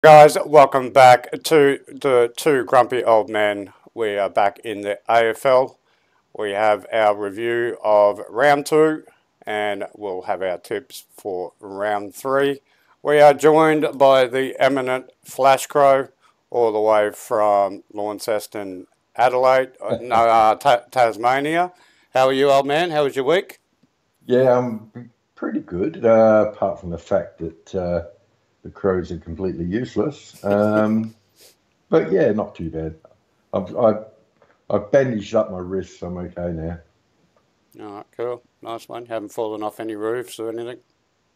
Guys, welcome back to the Two Grumpy Old Men. We are back in the AFL. We have our review of round two and we'll have our tips for round three. We are joined by the eminent Flash Crow all the way from Launceston, Adelaide, Tasmania. How are you, old man? How was your week? Yeah, I'm pretty good, apart from the fact that the crows are completely useless. But yeah, not too bad. I've bandaged up my wrists. So I'm okay now. All right, cool. Nice one. Haven't fallen off any roofs or anything?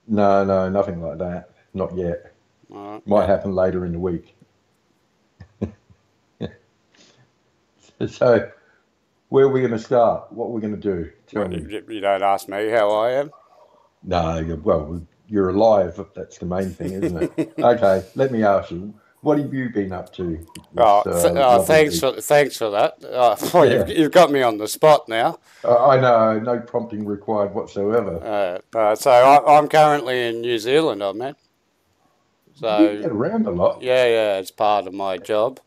No, no, nothing like that. Not yet. All right, Might yeah. happen later in the week. So, where are we going to start? What are we going to do? Tell Well, me. you don't ask me how I am. No, well, you're alive. That's the main thing, isn't it? Okay, let me ask you. What have you been up to Oh, this lovely week? thanks for that. Well, Yeah. you've got me on the spot now. I know, no prompting required whatsoever. I'm currently in New Zealand, oh man. You So get around a lot. yeah, it's part of my job.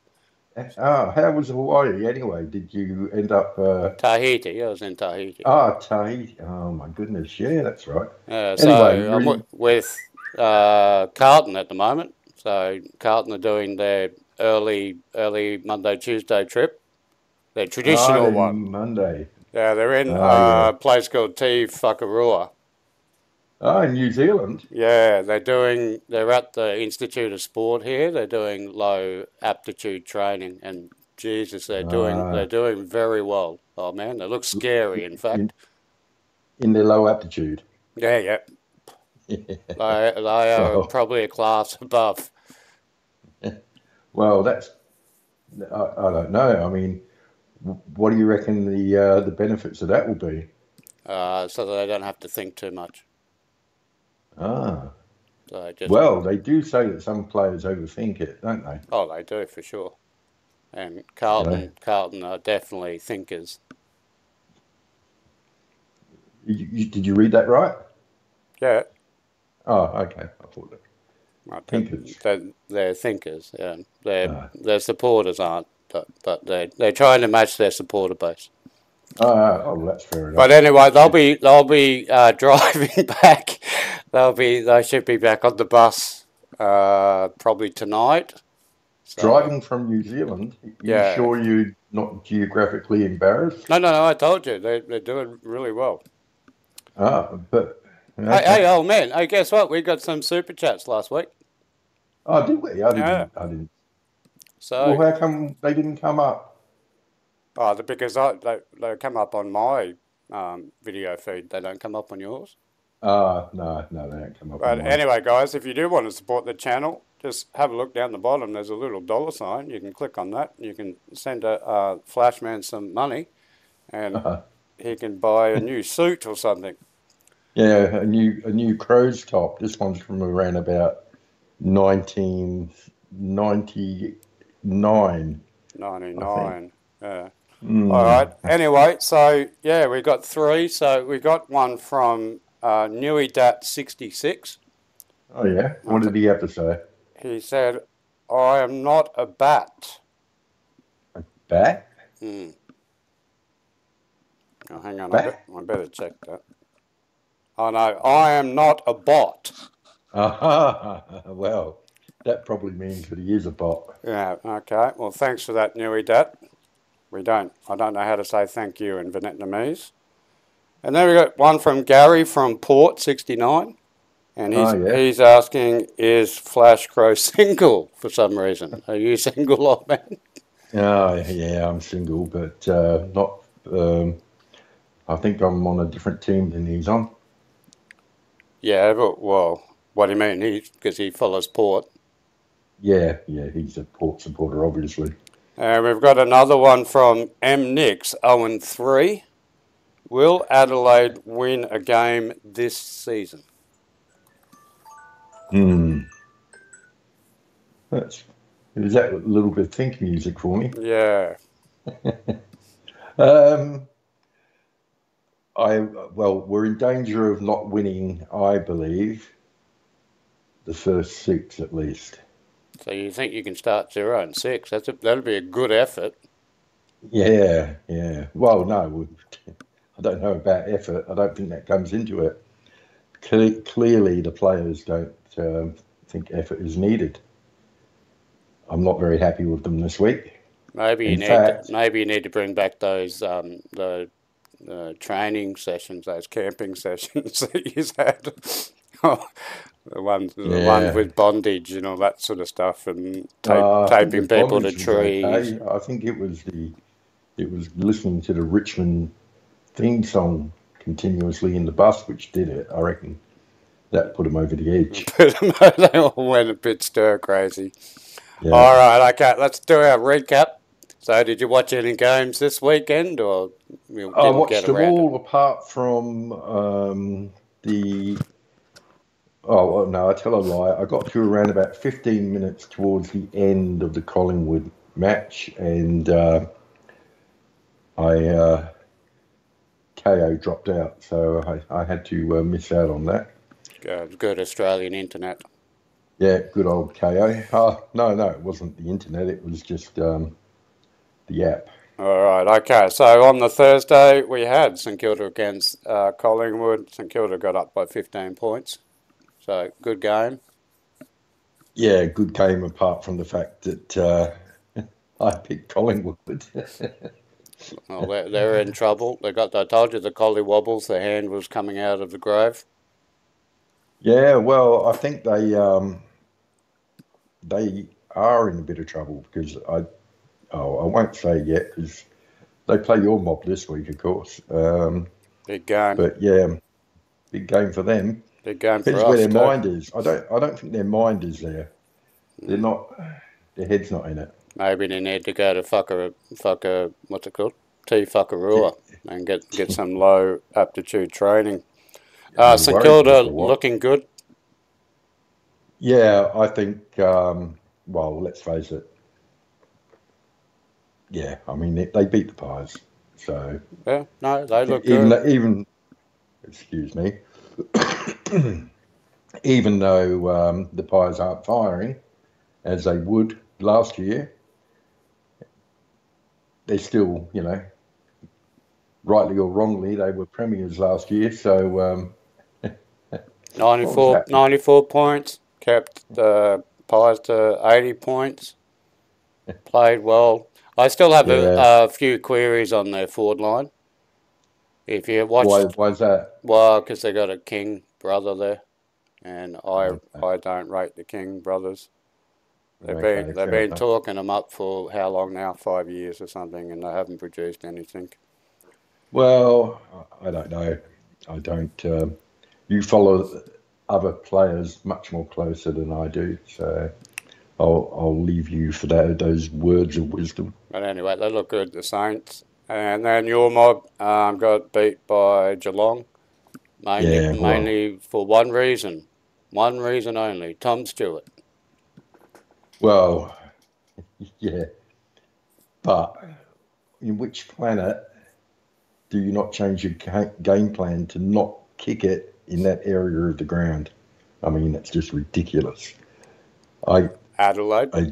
How was Hawaii anyway? Did you end up? Tahiti, I was in Tahiti. Tahiti. Oh my goodness, yeah, that's right. So Anyway, I'm with Carlton at the moment. So Carlton are doing their early Monday Tuesday trip, their traditional they're one. Monday. Yeah, they're in Oh yeah. a place called Te Whakarua. In New Zealand. Yeah, they're at the Institute of Sport here. They're doing low aptitude training, and Jesus, they're Uh, doing very well. Oh man, they look scary. In in fact, in their low aptitude. yeah. They are Well, probably a class above. well, I don't know. I mean, what do you reckon the benefits of that will be? So they don't have to think too much. Ah, So just well, they do say that some players overthink it, don't they? they do for sure. And You know, Carlton are definitely thinkers. did you read that right? Yeah, Oh, okay. I thought that. right, Thinkers. they're thinkers. Yeah, Ah, their supporters aren't, but they're trying to match their supporter base. oh, that's fair But enough. anyway, they'll be driving back. They should be back on the bus probably tonight. So Driving from New Zealand, are you yeah, sure you're not geographically embarrassed? no. I told you they're doing really well. But Hey, okay. old man. Hey, guess what? We got some super chats last week. Oh, did we? I Yeah. didn't. I didn't. So Well, how come they didn't come up? because they come up on my video feed. They don't come up on yours. No, no, they don't come up on But mine. anyway, guys, if you do want to support the channel, just have a look down the bottom. There's a little dollar sign. You can click on that. You can send a Flashman some money, and Uh, he can buy a new suit or something. yeah, a new crow's top. This one's from around about 1999, I think. 99. Yeah. All right. Mm. Anyway, so yeah, we got three. So we got one from Newidat66. Oh yeah. What did he have to say? He said, "I am not a bat." Bat? Hmm. Oh, hang on, Bat? I better check that. Oh no, I am not a bot. Well, that probably means that he is a bot. Yeah. Okay. Well, thanks for that, Newidat. I don't know how to say thank you in Vietnamese. And then we got one from Gary from Port 69. And Oh yeah. he's asking, is Flash Crow single for some reason? Are you single, old man? Oh yeah, I'm single, but not. I think I'm on a different team than he's on. Yeah, but, well, what do you mean? Because he follows Port. Yeah, yeah, he's a Port supporter, obviously. We've got another one from M Nix, 0-3. Will Adelaide win a game this season? Hmm. That's is that a little bit of think music for me? Yeah. Um, well, we're in danger of not winning, I believe, the first six at least. So you think you can start 0-6? That'll be a good effort. Yeah, yeah. Well, no, I don't know about effort. I don't think that comes into it. Clearly, the players don't think effort is needed. I'm not very happy with them this week. In fact, Maybe you need to bring back those the training sessions, those camping sessions that you had. The ones yeah, with bondage and all that sort of stuff, and taping the people to bondage was trees. okay. I think it was listening to the Richmond theme song continuously in the bus which did it. I reckon that put them over the edge. But they all went a bit stir crazy. Yeah. All right, okay, let's do our recap. So, did you watch any games this weekend, or you I didn't get watched them around it? all apart from the. Oh, well, no, I tell a lie. I got to around about 15 minutes towards the end of the Collingwood match, and I KO dropped out, so I had to miss out on that. Good Australian internet. Yeah, good old KO. Oh, no, it wasn't the internet. It was just the app. All right, okay. So on the Thursday we had St Kilda against Collingwood. St Kilda got up by 15 points. So good game. Yeah, good game apart from the fact that I picked Collingwood. Well, they're in trouble. I told you the collie wobbles. The hand was coming out of the grave. Yeah, well, I think they are in a bit of trouble because I won't say yet because they play your mob this week, of course. Big game. But yeah, big game for them. Big game for Depends where us their too. mind is. I don't think their mind is there. They're not. Their head's not in it. Maybe they need to go to what's it called? T Fuckarua and get some low aptitude training. A bit St worried Kilda as to what. looking good. Yeah, I think. Well, let's face it. Yeah, I mean they beat the Pies, so Yeah, no, they look even good. excuse me, even though the Pies aren't firing as they would last year, they still, rightly or wrongly, they were premiers last year. So what was 94, that? 94 points. Kept the Pies to 80 points. Played well. I still have Yeah. a few queries on their forward line. If you Why? watched, Why is that? well, because they got a King brother there, and Okay, I don't rate the King brothers. okay, They've fair been enough. talking them up for how long now? 5 years or something, and they haven't produced anything. Well, I don't know. I don't. You follow other players much more closer than I do, so I'll leave you for those words of wisdom. But anyway, they look good, the Saints. And then your mob got beat by Geelong, Yeah, well, mainly for one reason only. Tom Stewart. well, yeah. But in which planet do you not change your game plan to not kick it in that area of the ground? I mean, that's just ridiculous. I, Adelaide. I,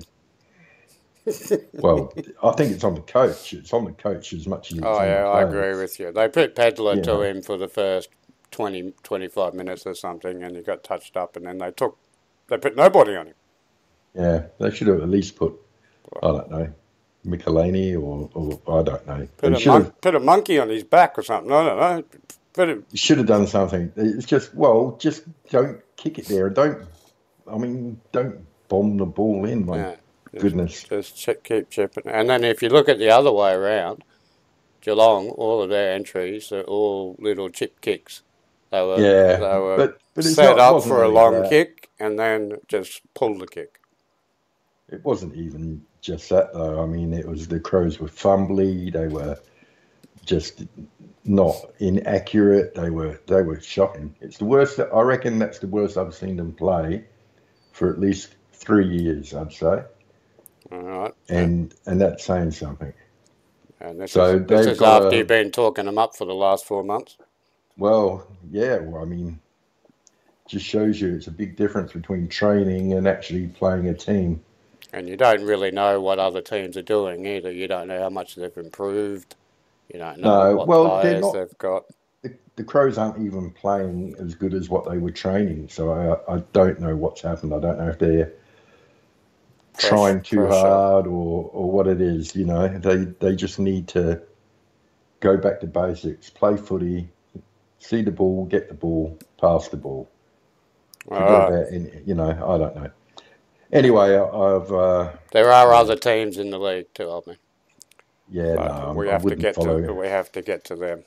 well, I think it's on the coach. It's on the coach as much as it's Oh on the yeah, I agree players. with you. They put Pedler You to know, him for the first 20, 25 minutes or something, and he got touched up, and then they put nobody on him. yeah, they should have at least put, I don't know, Michelini or I don't know. They Put a monkey on his back or something. I don't know. Put him. should have done something. It's just, well, just don't kick it there. I mean, don't bomb the ball in. My Yeah, goodness. keep chipping. And then if you look at the other way around, Geelong, all of their entries are all little chip kicks. Yeah, They were but it's set not. It up wasn't for a only long that. kick and then just pull the kick. It wasn't even just that though. I mean, it was the Crows were fumbly. They were just not inaccurate. They were shocking. It's the worst. I reckon that's the worst I've seen them play for at least 3 years. I'd say, All right. and that's saying something. And So this they've is got after a you've been talking them up for the last 4 months. well, yeah. Well, I mean, just shows you it's a big difference between training and actually playing a team. And you don't really know what other teams are doing either. You don't know how much they've improved. You don't know No, what well, they're players not. they've got. The Crows aren't even playing as good as what they were training. So I don't know what's happened. I don't know if they're trying too Pressure. hard or what it is. You know, they just need to go back to basics, play footy, see the ball, get the ball, pass the ball. Forget Uh, about any, I don't know. Anyway, I've there are yeah, other teams in the league too, I mean, yeah, but no, I wouldn't follow. we have to get to them.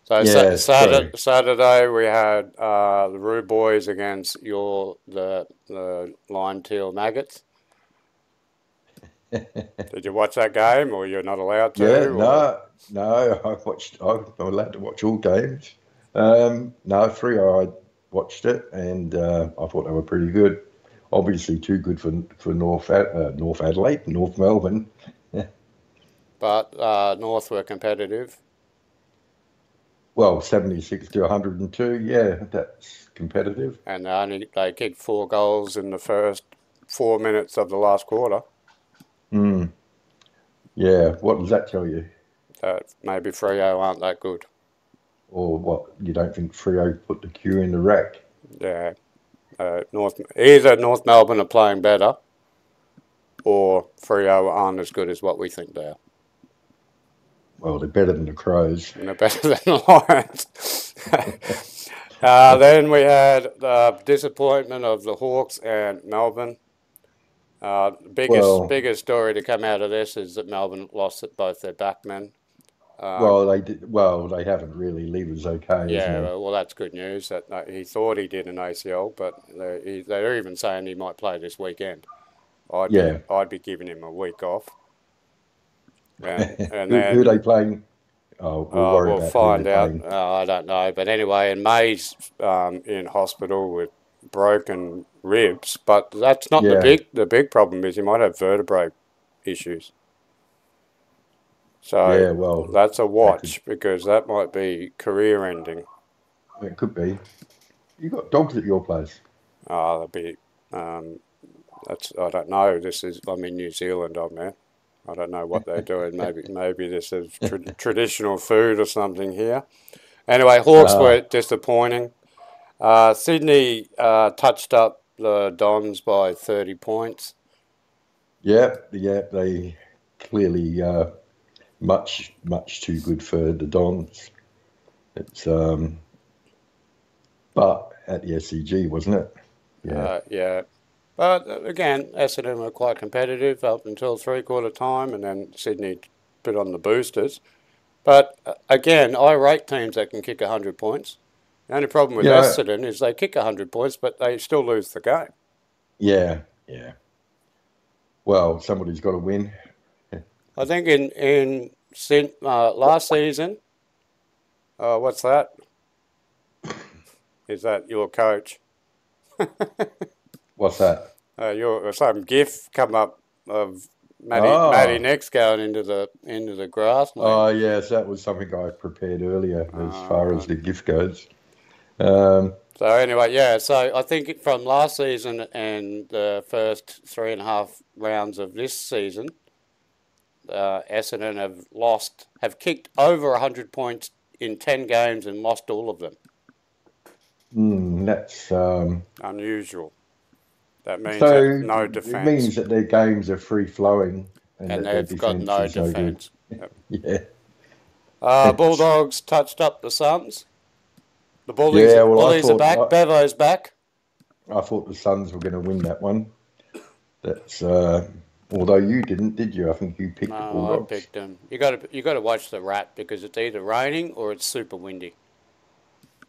So Yeah, true. Saturday we had the Roo Boys against the Line Teal Maggots. Did you watch that game, or you're not allowed Yeah, to, or? no, I watched. I'm allowed to watch all games. No, 3 I watched it, and I thought they were pretty good. Obviously, too good for North Adelaide, North Melbourne. But North were competitive, Well, 76 to 102. Yeah, that's competitive. and they kicked 4 goals in the first 4 minutes of the last quarter. Mm, yeah, what does that tell you? That maybe Freo aren't that good. Or what? You don't think Freo put the Q in the rack? Yeah, either North Melbourne are playing better, or Freo aren't as good as what we think they are. Well, they're better than the Crows. And they're better than the Lions. Then we had the disappointment of the Hawks and Melbourne. Well, Biggest story to come out of this is that Melbourne lost both their backmen. Uh, well, they did. Well, they haven't really. Lever's okay, isn't yeah, he? well, that's good news. That he thought he did an ACL, but they're even saying he might play this weekend. Yeah. I'd be giving him a week off, and Who are they then playing? Oh, we'll worry we'll about who they're find out. playing. I don't know, but anyway, and May's in hospital with broken ribs, but that's not Yeah, the big problem. Is he might have vertebrae issues. So yeah. Well, that's a that could watch because that might be career ending. it could be. You got dogs at your place? That'd be um, that's I don't know. I'm in New Zealand. I'm there. I don't know what they're doing. Maybe this is traditional food or something here. Anyway, Hawks were Uh, disappointing. Sydney touched up the Dons by 30 points. yeah, yeah. They clearly much too good for the Dons. It's but at the SCG, wasn't it? Yeah, Yeah. But again, Essendon were quite competitive up until three-quarter time, and then Sydney put on the boosters. But again, I rate teams that can kick 100 points. The only problem with you know, Essendon is they kick 100 points, but they still lose the game. yeah, yeah. Well, somebody's got to win. I think last season, what's that? Is that your coach? What's that? Your some GIF come up of Matty Oh, Nex going into the grassland. oh, yes, that was something I prepared earlier as far as Right. the gift goes. Um, So anyway, yeah. So I think from last season and the first 3.5 rounds of this season, Essendon have kicked over 100 points in 10 games and lost all of them. that's Unusual. That means so that no it defence, means that their games are free flowing and and that their they've got defense no is no good. defence. Yep. Yeah, Bulldogs touched up the Suns. The yeah. Well, Bullies are back. Bevo's back. I thought the Suns were going to win that one. That's although you didn't, did you? I think you picked the No, I Bulldogs. picked them. You got to watch the rat because it's either raining or it's super windy.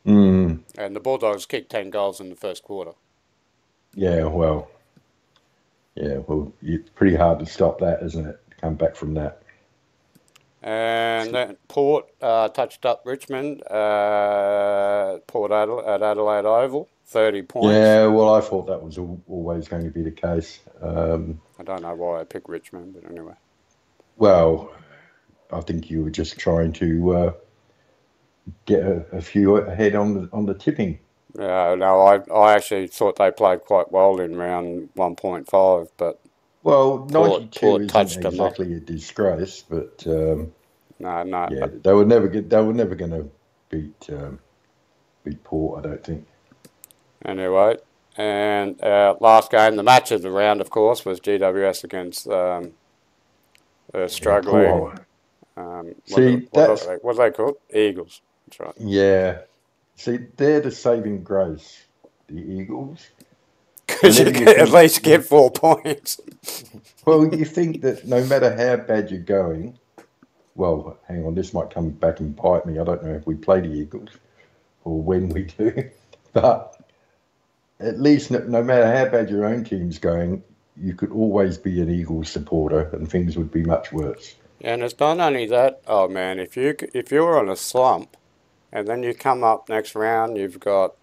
Mm, And the Bulldogs kicked 10 goals in the first quarter. yeah, it's pretty hard to stop that, isn't it? To come back from that. And then Port touched up Richmond. At Adelaide Oval, 30 points. Yeah, well, I thought that was always going to be the case. I don't know why I picked Richmond, but anyway. Well, I think you were just trying to get a few ahead on the tipping. Yeah, no, I actually thought they played quite well in round 1.5, but Well, 92 Port isn't touched them up. exactly a disgrace, but No. yeah, they were never get, they were never going to beat beat Port, I don't think. Anyway, and last game, the match of the round, of course, was GWS against Yeah, struggling. Port. What See, that's are they called? Eagles. That's right. yeah. See, they're the saving grace, the Eagles. Because you Whenever you get, at think, least get 4 points. well, you think that no matter how bad you're going, well, hang on, this might come back and bite me. I don't know if we play the Eagles or when we do, but at least no matter how bad your own team's going, you could always be an Eagles supporter and things would be much worse. And it's not only that. Oh man, if you're on a slump, and then you come up next round, you've got,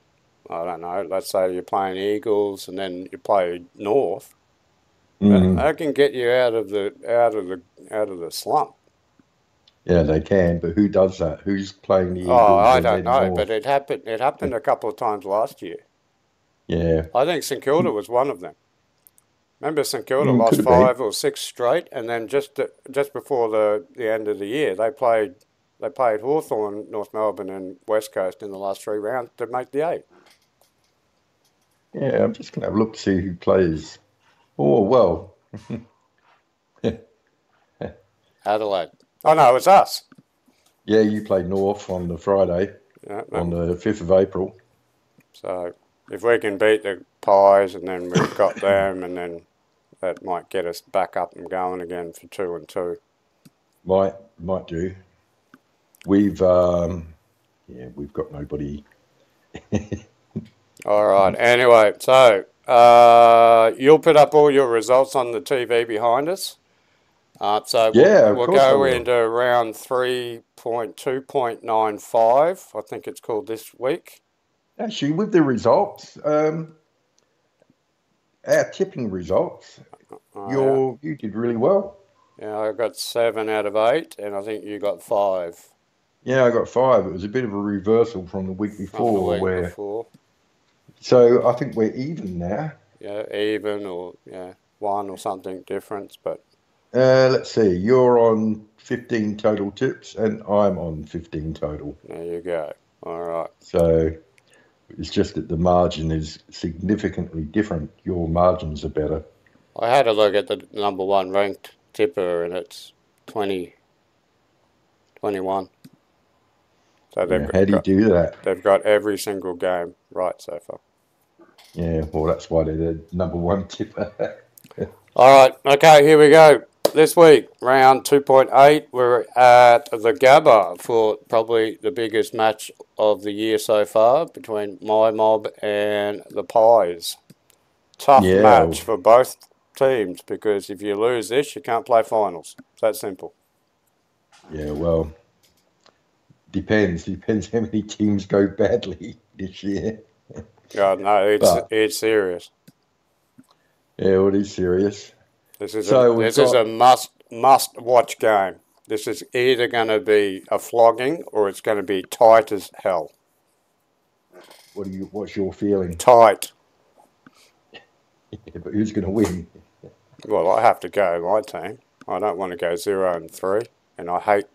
I don't know, let's say you're playing Eagles, and then you play North. Mm, That can get you out of the slump. yeah, they can, but who does that? Who's playing the Oh, Eagles I and don't then know, but North? it happened. It happened a couple of times last year. Yeah, I think St Kilda was one of them. Remember, St Kilda could lost have been. 5 or 6 straight, and then just before the end of the year, they played Hawthorn, North Melbourne, and West Coast in the last 3 rounds to make the 8. Yeah, I'm just going to have a look to see who plays. Oh, well, Adelaide. Oh no, it's us. yeah, you play North on the Friday, Yeah, on no. the 5th of April. So if we can beat the Pies, and then we've got them, and then that might get us back up and going again for 2-2. Might do. We've yeah, we've got nobody. All right. Anyway, so you'll put up all your results on the TV behind us. So we'll Yeah, of we'll course I go will. into round 3.2.95. I think it's called this week. Actually, with the results, our tipping results, Oh yeah, you did really well. yeah. I got 7 out of 8, and I think you got 5 Yeah, I got 5. It was a bit of a reversal from the week from the before, week where before. so I think we're even now. Yeah, even or yeah, one or something difference, but Let's see. You're on 15 total tips, and I'm on 15 total. there you go. All right. So it's just that the margin is significantly different. Your margins are better. I had a look at the number one ranked tipper, and it's 2021. So Yeah. How do you do that? they've got every single game right so far. Yeah. Well, that's why they're the number one tipper. All right, okay, here we go. This week, round 2.8, we're at the Gabba for probably the biggest match of the year so far between my mob and the Pies. Tough Yeah. match for both teams, because if you lose this, you can't play finals. It's that simple. Yeah. Well, depends how many teams go badly this year. Yeah, no, it's But it's serious. yeah, well, it is serious. This is a So we've this is got a must watch game. This is either going to be a flogging or it's going to be tight as hell. what's your feeling? Tight. Yeah, but who's going to win? Well, I have to go my team. I don't want to go 0-3, and I hate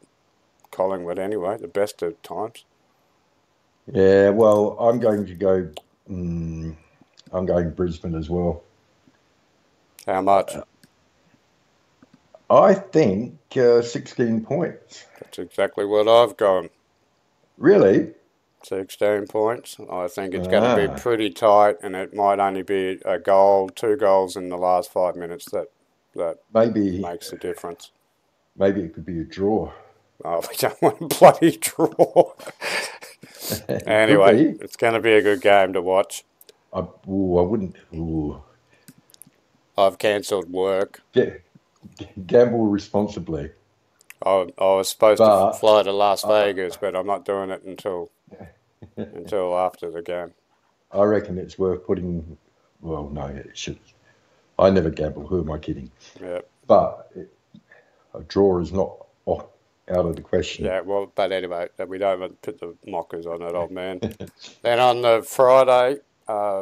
Collingwood anyway. The best of times. Yeah. Well, I'm going to go. I'm going Brisbane as well. How much? I think 16 points. That's exactly what I've gone. Really? 16 points. I think it's going to be Ah, pretty tight, and it might only be a goal, 2 goals in the last 5 minutes that maybe makes the difference. maybe it could be a draw. Oh, we don't want to bloody draw. It could Anyway, be. it's going to be a good game to watch. I wouldn't. Ooh. I've cancelled work. Ga- Gamble responsibly. I was supposed to But fly to Las I, Vegas, but I'm not doing it until after the game. I reckon it's worth putting. Well, no, it should. I never gamble. Who am I kidding? Yeah, But a draw is not out of the question. yeah. Well, but anyway, we don't want to put the mockers on it, old man. Then on the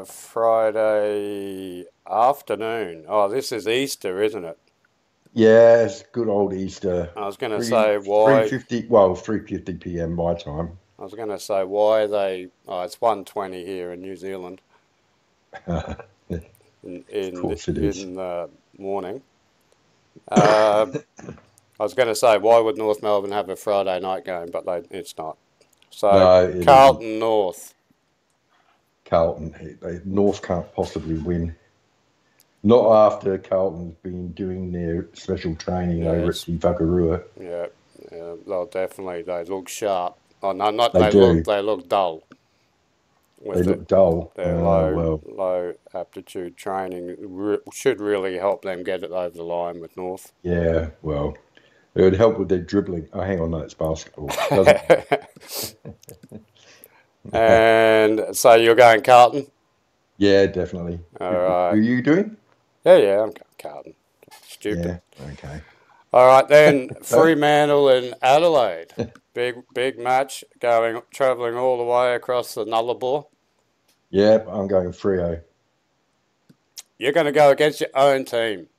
Friday afternoon. Oh, this is Easter, isn't it? Yeah, it's good old Easter. I was going to Three say three why. fifty. Well, 3:50 p.m. my time. I was going to say why they. Oh, it's 1:20 here in New Zealand Of course it is. in the morning. Uh, I was going to say why would North Melbourne have a Friday night game, but it's not. So No, it isn't. Carlton North. Carlton. North can't possibly win. Not after Carlton's been doing their special training over at Yes, Te Whakarua. yeah, yeah. They'll definitely. They look sharp. Oh no, not They they look. do. They look dull They with it. look dull. Their Well, low aptitude training should really help them get it over the line with North. yeah, well, it would help with their dribbling. Oh, hang on, no, it's basketball. Doesn't matter. And so you're going Carlton? Yeah, definitely. All Who are right. you doing? Yeah, yeah, I'm going Carlton. Stupid. Yeah, okay. All right, then So, Fremantle and Adelaide. Big match travelling all the way across the Nullarbor. yeah, I'm going Frio. You're going to go against your own team.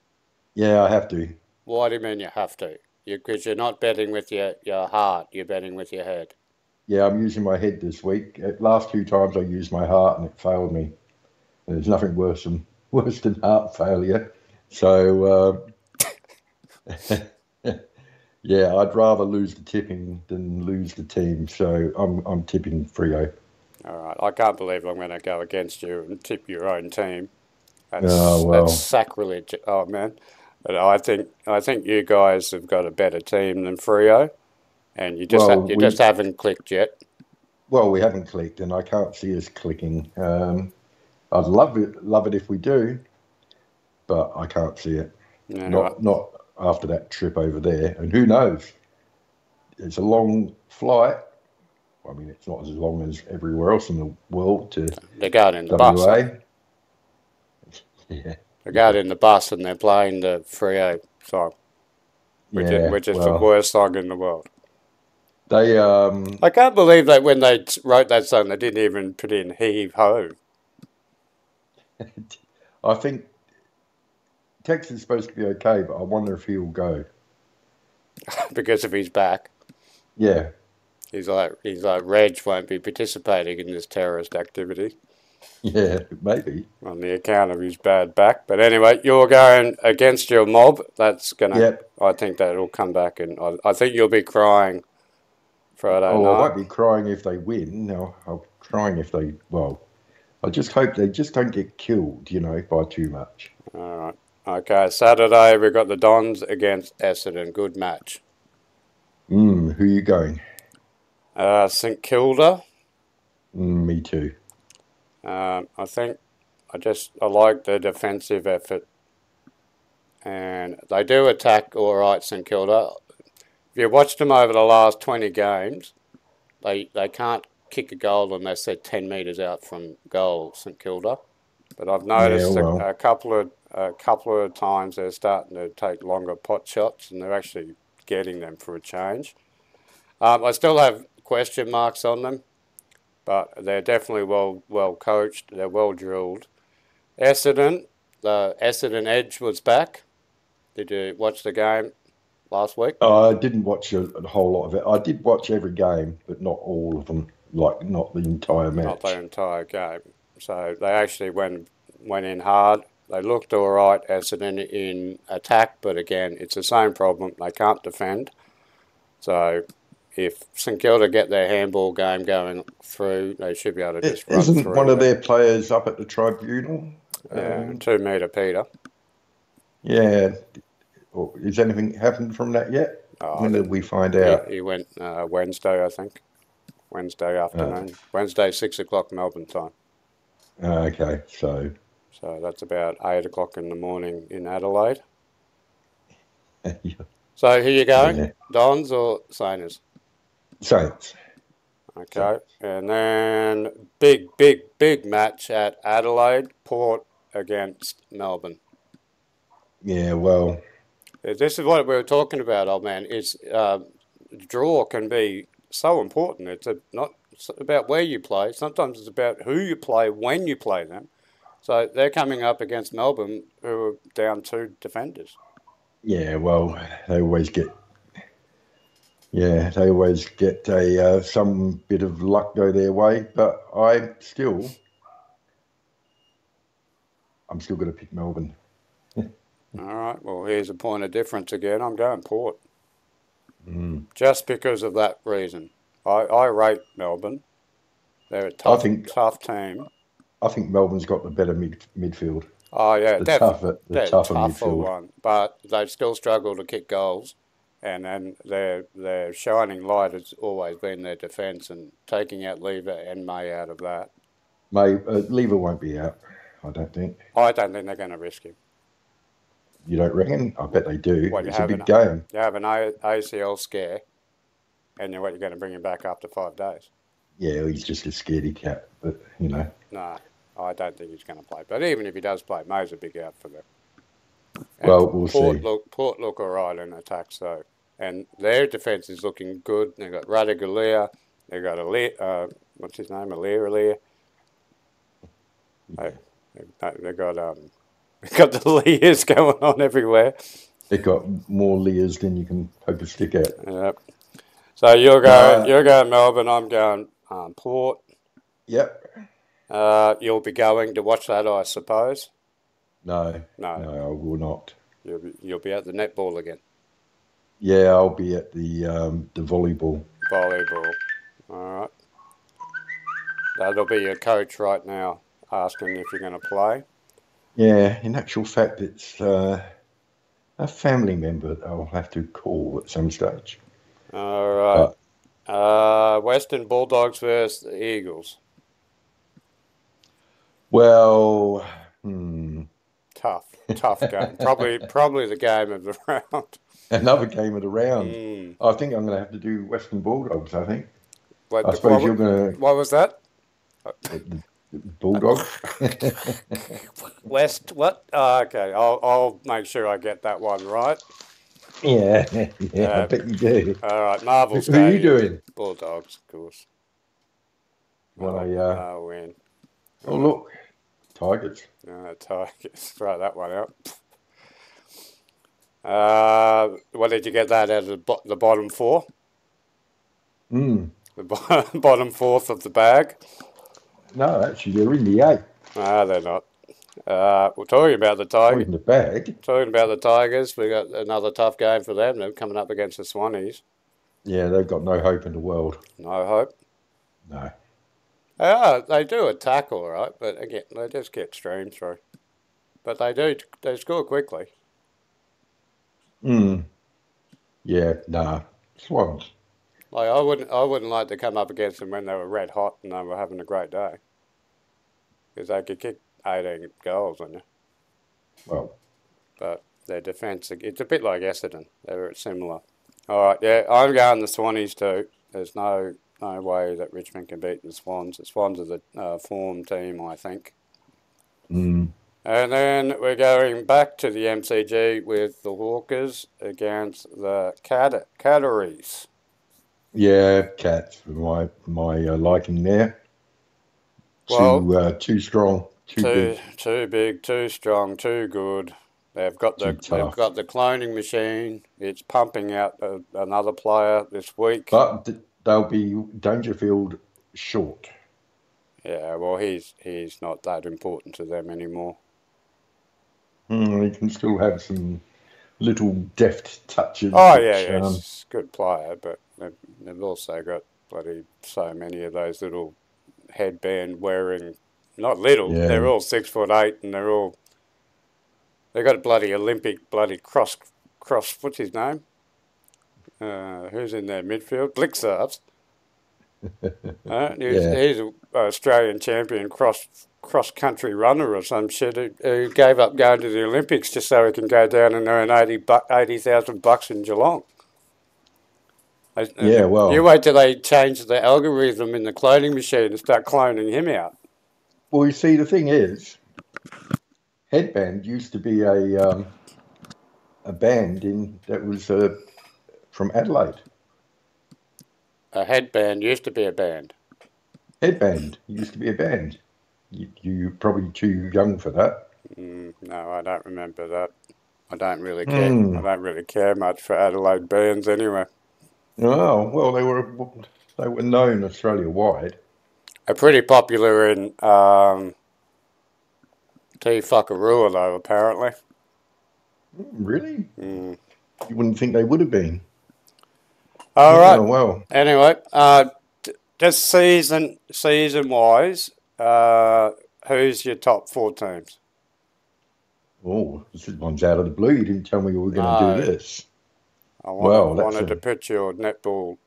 Yeah, I have to. Why do you mean you have to? Because you're not betting with your heart, you're betting with your head. Yeah, I'm using my head this week. Last two times I used my heart and it failed me. And there's nothing worse than heart failure. So yeah, I'd rather lose the tipping than lose the team. So I'm tipping Frio. All right, I can't believe I'm going to go against you and tip your own team. Oh That's well, sacrilege. Oh man, but I think you guys have got a better team than Frio, and well you just we haven't clicked yet. we haven't clicked, and I can't see us clicking. I'd love it if we do, but I can't see it. Yeah, Not after that trip over there. And who knows? It's a long flight. I mean, it's not as long as everywhere else in the world to they're going in the bus. WA. Yeah, They're yeah, going in the bus and they're playing the Frio song, yeah. which is the Well, worst song in the world. they I can't believe that when they wrote that song, they didn't even put in heave ho I think Texas is supposed to be okay, but I wonder if he'll go. because of his back. Yeah, He's like Reg won't be participating in this terrorist activity yeah, maybe. on the account of his bad back. But anyway, you're going against your mob. Yep. I think that'll come back, and I think you'll be crying Friday Oh, I night. won't be crying if they win. No, I'm crying if they, well, I just hope they just don't get killed, by too much. All right. Okay, Saturday we've got the Dons against Essendon. Good match. Who are you going? St Kilda. Me too. I think I like the defensive effort, and they do attack all right. St Kilda. If you watched them over the last 20 games, they can't kick a goal unless they're 10 metres out from goal. St Kilda, but I've Yeah, noticed well, a couple of times they're starting to take longer pot shots, and they're actually getting them for a change. I still have question marks on them, but they're definitely well coached. They're well drilled. Essendon, the Essendon Edge was back. Did you watch the game last week? I didn't watch a whole lot of it. I did watch every game, but not all of them, like not the entire Not the match. entire game. So they actually went in hard. They looked all right, Essendon in attack, but again, it's the same problem. They can't defend. So if St Kilda get their handball game going through, they should be able to just It run isn't one through of them. their players up at the tribunal. Yeah, 2 metre Peter. Yeah, or is anything happened from that yet? Oh, When did we find out? he went Wednesday, I think. Wednesday Uh, afternoon. Wednesday, 6 o'clock Melbourne time. okay, so So that's about 8 o'clock in the morning in Adelaide. So here you going, yeah, Dons or Sainers? Saints. Okay, Saints. and then big match at Adelaide, Port against Melbourne. Yeah, well, This is what we were talking about, old man. Is draw can be so important. Not about where you play. Sometimes it's about who you play when you play them, So they're coming up against Melbourne, who are down 2 defenders. Yeah, well, they always get. Yeah, they always get a some bit of luck go their way, but I'm still going to pick Melbourne. All right, well, here's a point of difference again. I'm going Port. Mm. Just because of that reason. I rate Melbourne. They're a I tough, think tough team. I think Melbourne's got the better midfield, Oh, yeah, the they're tougher tougher midfield. one. But they still struggle to kick goals. And then their shining light has always been their defence and taking out Lever and May out of that. Lever won't be out, I don't think. I don't think they're going to risk him. You don't reckon? I bet they do. What, It's a big game. you have an ACL scare and you're going to bring him back after 5 days. Yeah, he's just a scaredy cat, but you know. No, I don't think he's going to play. But even if he does play, May's a big out for them. And Well, we'll see. Port look all right in attack, so. And their defence is looking good. They've got Radigalia. They've got what's his name? Alir. Yeah. They've got the Lears going on everywhere. They've got more Lears than you can poke a stick at. Yep. So you're going Melbourne. I'm going Port. Yep. You'll be going to watch that, I suppose. No, No, I will not. You'll be at the netball again. Yeah, I'll be at the volleyball. Volleyball. All right. That'll be your coach right now, asking if you're going to play. Yeah, in actual fact, it's a family member that I'll have to call at some stage. All right. Western Bulldogs versus the Eagles. Well, Tough game. Probably the game of the round. another game of the round. I think I'm going to have to do Western Bulldogs, I think. Wait, I suppose you're going to... What was that? Bulldogs? West, what? Okay, I'll make sure I get that one right. Yeah, I bet you do. All right, Marvel Who are you doing? Bulldogs, of course. I'll win. Oh, look. Tigers. Tigers. Throw that one out. What did you get that out of the bottom 4? The bottom 4th of the bag. No, actually, they're in the 8. No, they're not. We're talking about the Tigers. In the bag. Talking about the Tigers, we got another tough game for them. They're coming up against the Swannies. Yeah, they've got no hope in the world. No hope. No. They do attack all right, but again, they just get streamed through. But they score quickly. Yeah, nah. Swans. Like I wouldn't like to come up against them when they were red hot and they were having a great day, because they could kick 18 goals on you. Well, but their defence, it's a bit like Essendon. They're similar. All right, yeah, I'm going the Swannies too. There's no way that Richmond can beat the Swans. The Swans are the form team, I think. And then we're going back to the MCG with the Hawkers against the Catteries. Yeah, Cats for my liking there. Well, too strong, too big, too strong, too good. They've got the cloning machine. It's pumping out another player this week. But they'll be Dangerfield short. Yeah, well, he's not that important to them anymore. He can still have some little deft touches. Oh, yeah, he's a good player, but they've also got so many of those little headband wearing, not little, they're all 6'8", and they've got a bloody Olympic cross, what's his name? Who's in their midfield? Blixarves. He's an Australian champion cross-country runner or some shit who gave up going to the Olympics just so he can go down and earn $80,000 in Geelong. You wait till they change the algorithm in the cloning machine and start cloning him out. Well, you see, the thing is, Headband used to be a band that was from Adelaide. A headband used to be a band. Headband used to be a band. You're probably too young for that. No, I don't remember that. I don't really care. I Hmm. don't really care much for Adelaide bands anyway. Oh, well, they were known Australia wide. They're pretty popular in Te Whakarua though, apparently. Really? Mm. You wouldn't think they would have been. All right. Oh, well. Anyway, just season wise, who's your top four teams? Oh, this one's out of the blue. You didn't tell me you were going to do No, this. I wanted Well, that's wanted to put your netball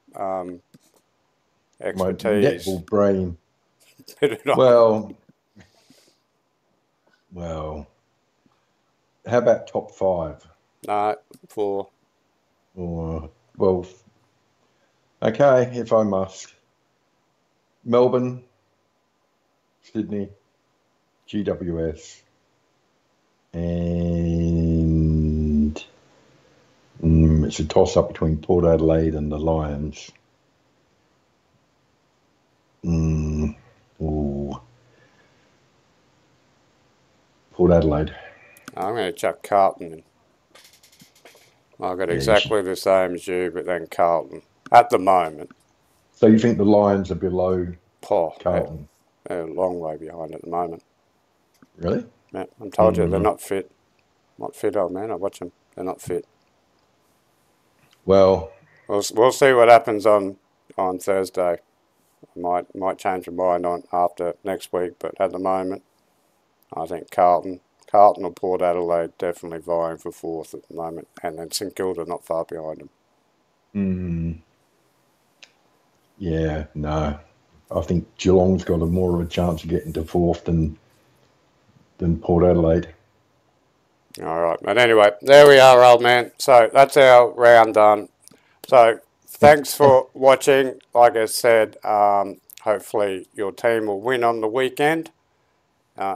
my expertise. netball brain. Put it on. Well, well, how about top five? No, four. Or, well, okay, if I must. Melbourne, Sydney, GWS, and it's a toss up between Port Adelaide and the Lions. Ooh, Port Adelaide. I'm going to chuck Carlton in. I've got Yeah, you should. exactly the same as you, but then Carlton at the moment. So you think the Lions are below Oh, Carlton? they're a long way behind at the moment. Really? Yeah, I told you they're not fit. Not fit, old man. I watch them. They're not fit. Well, We'll see what happens on Thursday. I might change my mind on after next week, but at the moment, I think Carlton or Port Adelaide definitely vying for fourth at the moment, and then St Kilda not far behind them. yeah, no. I think Geelong's got a more of a chance of getting to fourth than Port Adelaide. All right, but anyway, there we are, old man. So that's our round done. So thanks for watching. Like I said, hopefully your team will win on the weekend.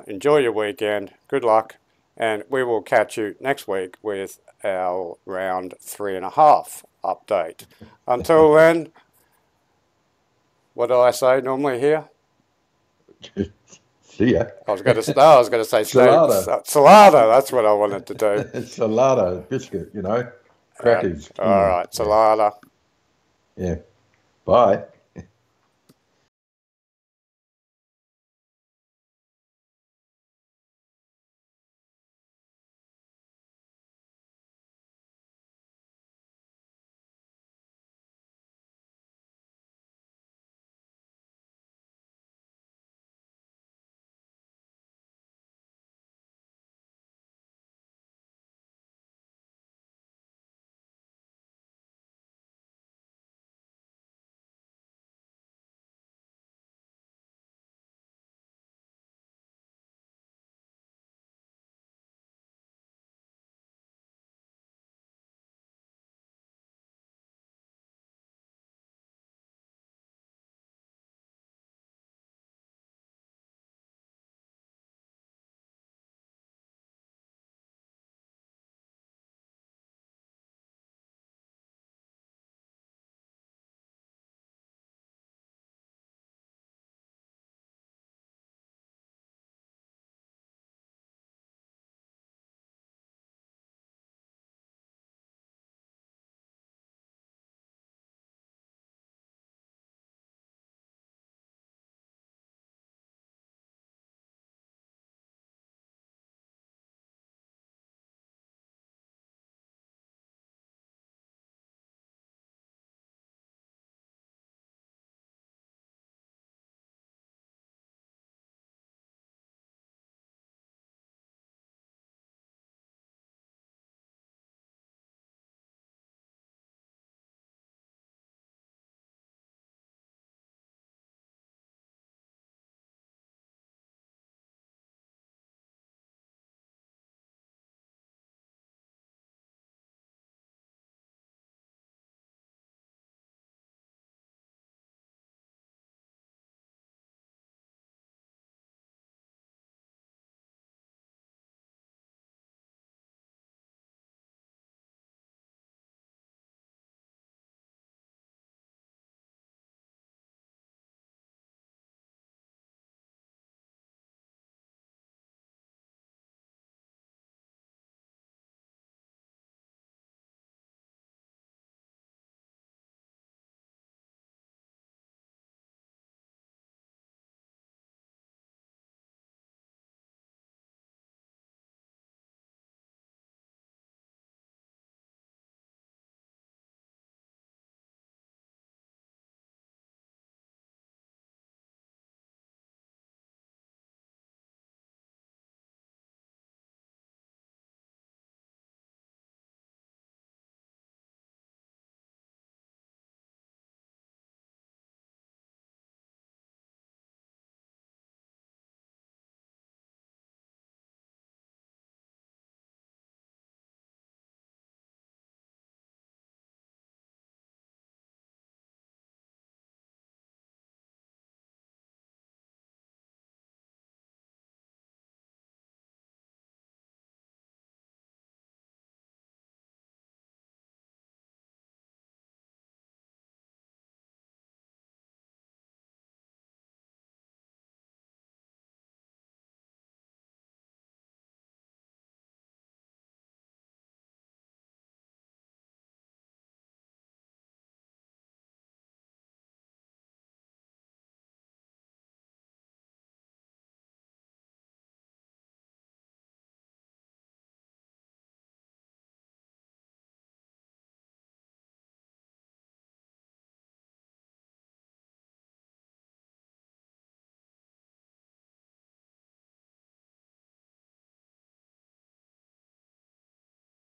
Enjoy your weekend. Good luck. And we will catch you next week with our round 3.5 update. Until then, what do I say normally here? See ya. I was going to say Salada. Salada. That's what I wanted to do. Salada biscuit, crackers. All right, Yeah. Salada. Yeah. Bye.